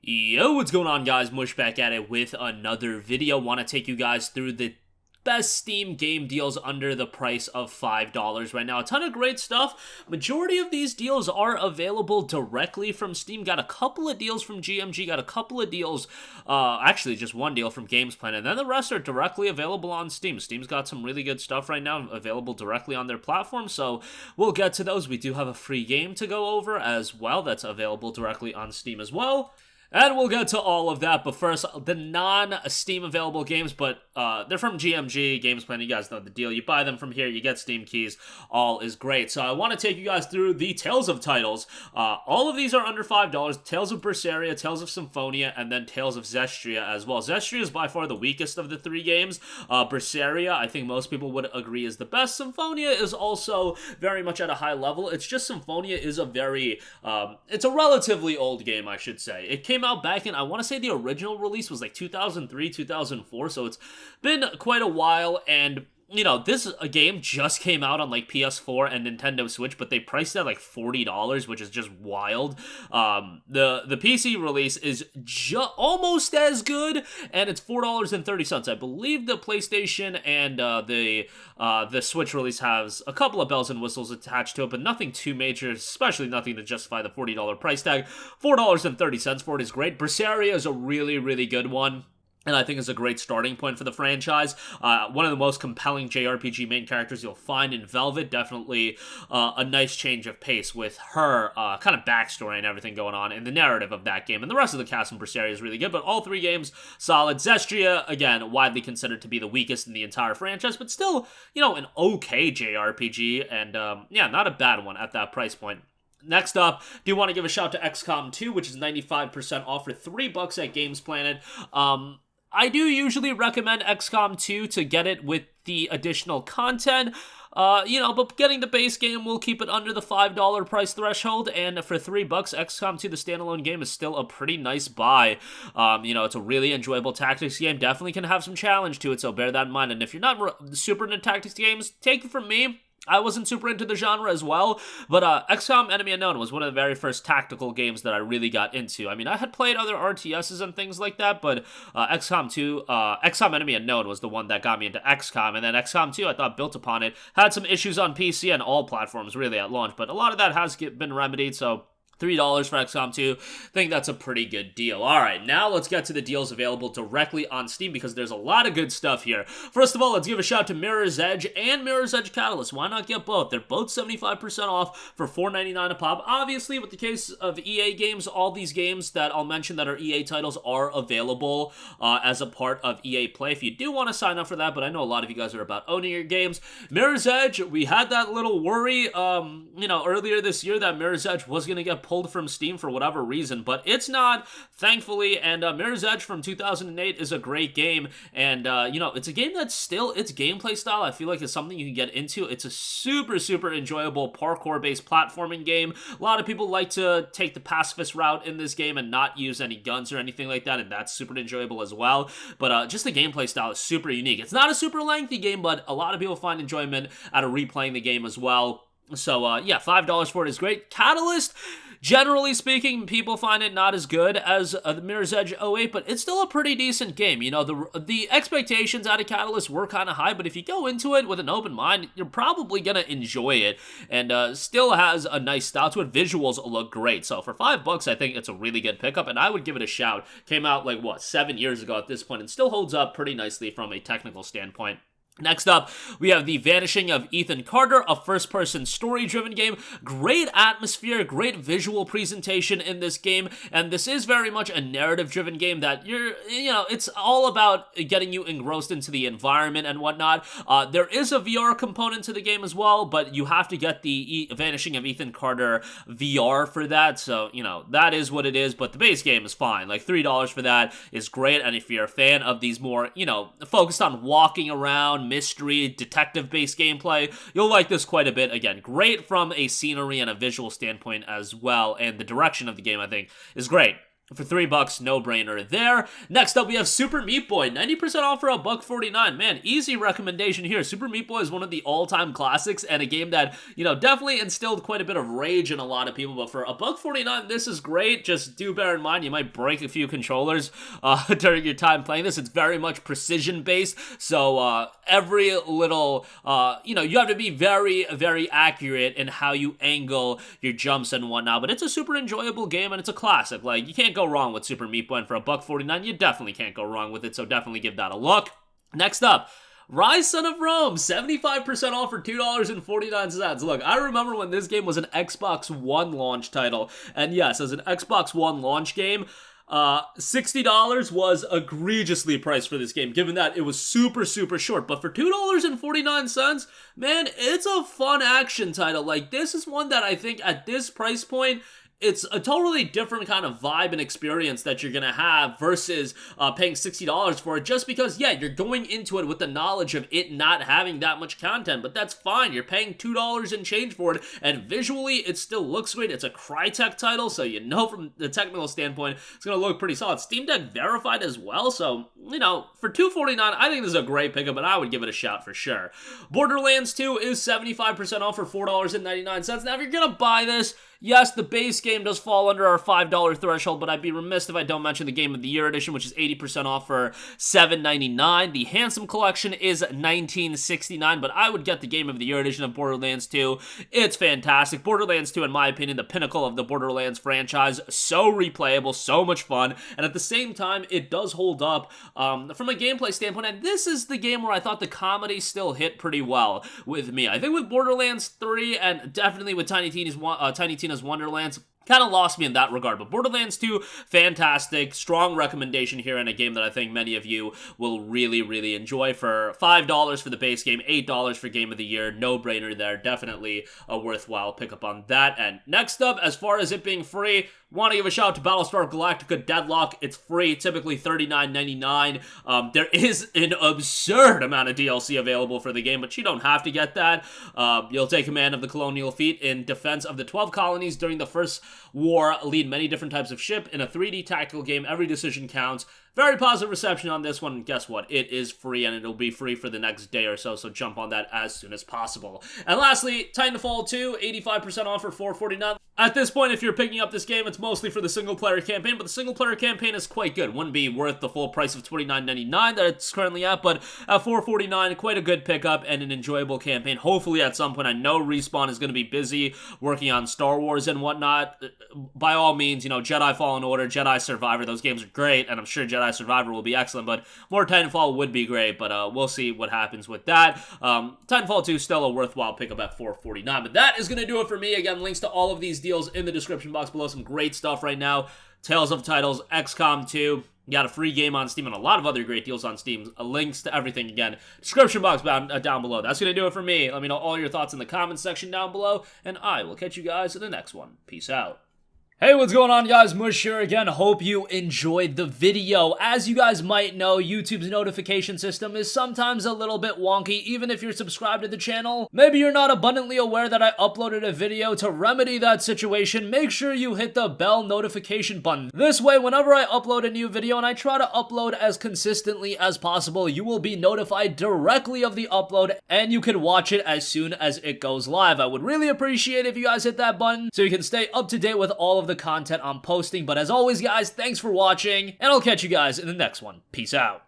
Yo, what's going on, guys? Mush back at it with another video. Want to take you guys through the best Steam game deals under the price of $5 right now. A ton of great stuff. Majority of these deals are available directly from Steam. Got a couple of deals from GMG, got a couple of deals, actually just one deal from GameSplan, and then the rest are directly available on Steam. Steam's got some really good stuff right now available directly on their platform, so we'll get to those. We do have a free game to go over as well that's available directly on Steam as well. And we'll get to all of that, but first, the non-Steam available games, but they're from GMG, GameSplan, you guys know the deal. You buy them from here, you get Steam keys, all is great. So I want to take you guys through the Tales of titles. All of these are under $5, Tales of Berseria, Tales of Symphonia, and then Tales of Zestria as well. Zestria is by far the weakest of the three games. Berseria, I think most people would agree, is the best. Symphonia is also very much at a high level. It's just Symphonia is a very, it's a relatively old game, I should say. It came out back in, I want to say the original release was like 2003, 2004, so it's been quite a while, and you know, this game just came out on like PS4 and Nintendo Switch, but they priced it at like $40, which is just wild. The PC release is almost as good, and it's $4.30. I believe the PlayStation and the Switch release has a couple of bells and whistles attached to it, but nothing too major, especially nothing to justify the $40 price tag. $4.30 for it is great. Berseria is a really, really good one, and I think it's a great starting point for the franchise. One of the most compelling JRPG main characters you'll find in Velvet. Definitely a nice change of pace with her kind of backstory and everything going on in the narrative of that game. And the rest of the cast in Berseria is really good, but all three games solid. Zestria, again, widely considered to be the weakest in the entire franchise, but still, you know, an okay JRPG, and yeah, not a bad one at that price point. Next up, do want to give a shout to XCOM 2, which is 95% off for $3 at GamesPlanet. I do usually recommend XCOM 2 to get it with the additional content, you know, but getting the base game will keep it under the $5 price threshold, and for $3, XCOM 2, the standalone game, is still a pretty nice buy. You know, it's a really enjoyable tactics game, definitely can have some challenge to it, so bear that in mind, and if you're not super into tactics games, take it from me. I wasn't super into the genre as well, but XCOM Enemy Unknown was one of the very first tactical games that I really got into. I mean, I had played other RTSs and things like that, but XCOM Enemy Unknown was the one that got me into XCOM, and then XCOM 2, I thought, built upon it. Had some issues on PC and all platforms, really, at launch, but a lot of that has been remedied, so $3 for XCOM 2. I think that's a pretty good deal. Alright, now let's get to the deals available directly on Steam, because there's a lot of good stuff here. First of all, let's give a shout to Mirror's Edge and Mirror's Edge Catalyst. Why not get both? They're both 75% off for $4.99 a pop. Obviously, with the case of EA games, all these games that I'll mention that are EA titles are available as a part of EA Play if you do want to sign up for that, but I know a lot of you guys are about owning your games. Mirror's Edge, we had that little worry, you know, earlier this year that Mirror's Edge was going to get pulled from Steam for whatever reason, but it's not, thankfully, and Mirror's Edge from 2008 is a great game, and you know, it's a game that's still, its gameplay style, I feel like, is something you can get into. It's a super, super enjoyable parkour-based platforming game. A lot of people like to take the pacifist route in this game and not use any guns or anything like that, and that's super enjoyable as well, but just the gameplay style is super unique. It's not a super lengthy game, but a lot of people find enjoyment out of replaying the game as well. So, yeah, $5 for it is great. Catalyst, generally speaking, people find it not as good as the Mirror's Edge 08, but it's still a pretty decent game. You know, the expectations out of Catalyst were kind of high, but if you go into it with an open mind, you're probably going to enjoy it, and still has a nice style to it. Visuals look great, so for $5, I think it's a really good pickup, and I would give it a shout. Came out, like, what, 7 years ago at this point, and still holds up pretty nicely from a technical standpoint. Next up, we have The Vanishing of Ethan Carter, a first-person story-driven game. Great atmosphere, great visual presentation in this game, and this is very much a narrative-driven game that you know, it's all about getting you engrossed into the environment and whatnot. There is a VR component to the game as well, but you have to get the Vanishing of Ethan Carter VR for that, so, you know, that is what it is, but the base game is fine. Like, $3 for that is great, and if you're a fan of these more, you know, focused on walking around, mystery, detective-based gameplay, you'll like this quite a bit. Again, great from a scenery and a visual standpoint as well, and the direction of the game, I think, is great. For $3, no brainer there. Next up, we have Super Meat Boy, 90% off for $1.49. Man, easy recommendation here. Super Meat Boy is one of the all-time classics and a game that, you know, definitely instilled quite a bit of rage in a lot of people. But for $1.49, this is great. Just do bear in mind, you might break a few controllers during your time playing this. It's very much precision-based, so every little, you know, you have to be very, very accurate in how you angle your jumps and whatnot. But it's a super enjoyable game, and it's a classic. Like, you can't go wrong with Super Meat Boy, and for $1.49, you definitely can't go wrong with it, so definitely give that a look. Next up, Ryse Son of Rome, 75% off for $2.49. Look, I remember when this game was an Xbox One launch title, and yes, as an Xbox One launch game, $60 was egregiously priced for this game, given that it was super, super short. But for $2.49, man, it's a fun action title. Like, this is one that I think at this price point, it's a totally different kind of vibe and experience that you're going to have versus paying $60 for it, just because, yeah, you're going into it with the knowledge of it not having that much content, but that's fine. You're paying $2 and change for it, and visually, it still looks great. It's a Crytek title, so you know from the technical standpoint, it's going to look pretty solid. Steam Deck verified as well, so, you know, for $2.49, I think this is a great pickup, and I would give it a shout for sure. Borderlands 2 is 75% off for $4.99. Now, if you're going to buy this, yes, the base game does fall under our $5 threshold, but I'd be remiss if I don't mention the Game of the Year edition, which is 80% off for $7.99. The Handsome Collection is $19.69, but I would get the Game of the Year edition of Borderlands 2. It's fantastic. Borderlands 2, in my opinion, the pinnacle of the Borderlands franchise. So replayable, so much fun, and at the same time, it does hold up from a gameplay standpoint, and this is the game where I thought the comedy still hit pretty well with me. I think with Borderlands 3, and definitely with Tiny Tina's Wonderlands, kind of lost me in that regard. But Borderlands 2, fantastic, strong recommendation here, and a game that I think many of you will really, really enjoy. For $5 for the base game, $8 for Game of the Year, no-brainer there. Definitely a worthwhile pickup on that. And next up, as far as it being free, want to give a shout out to Battlestar Galactica Deadlock. It's free, typically $39.99. There is an absurd amount of DLC available for the game, but you don't have to get that. You'll take command of the colonial fleet in defense of the 12 colonies during the First War, lead many different types of ship. In a 3D tactical game, every decision counts. Very positive reception on this one. Guess what? It is free, and it'll be free for the next day or so, so jump on that as soon as possible. And lastly, Titanfall 2, 85% off for $4.49. At this point, if you're picking up this game, it's mostly for the single-player campaign, but the single-player campaign is quite good. Wouldn't be worth the full price of $29.99 that it's currently at, but at $4.49, quite a good pickup and an enjoyable campaign. Hopefully, at some point, I know Respawn is going to be busy working on Star Wars and whatnot. By all means, you know, Jedi Fallen Order, Jedi Survivor, those games are great, and I'm sure Jedi Survivor will be excellent, but more Titanfall would be great, but we'll see what happens with that. Titanfall 2 still a worthwhile pickup at $4.49, but that is going to do it for me. Again, links to all of these deals in the description box below. Some great stuff right now. Tales of Titles, XCOM 2, you got a free game on Steam and a lot of other great deals on Steam. Links to everything, again, description box down below. That's going to do it for me. Let me know all your thoughts in the comments section down below, and I will catch you guys in the next one. Peace out. Hey, what's going on, guys? Mush here again. Hope you enjoyed the video. As you guys might know, YouTube's notification system is sometimes a little bit wonky, even if you're subscribed to the channel. Maybe you're not abundantly aware that I uploaded a video. To remedy that situation, make sure you hit the bell notification button. This way, whenever I upload a new video, and I try to upload as consistently as possible, you will be notified directly of the upload, and you can watch it as soon as it goes live. I would really appreciate if you guys hit that button so you can stay up to date with all of the content I'm posting. But as always, guys, thanks for watching, and I'll catch you guys in the next one. Peace out.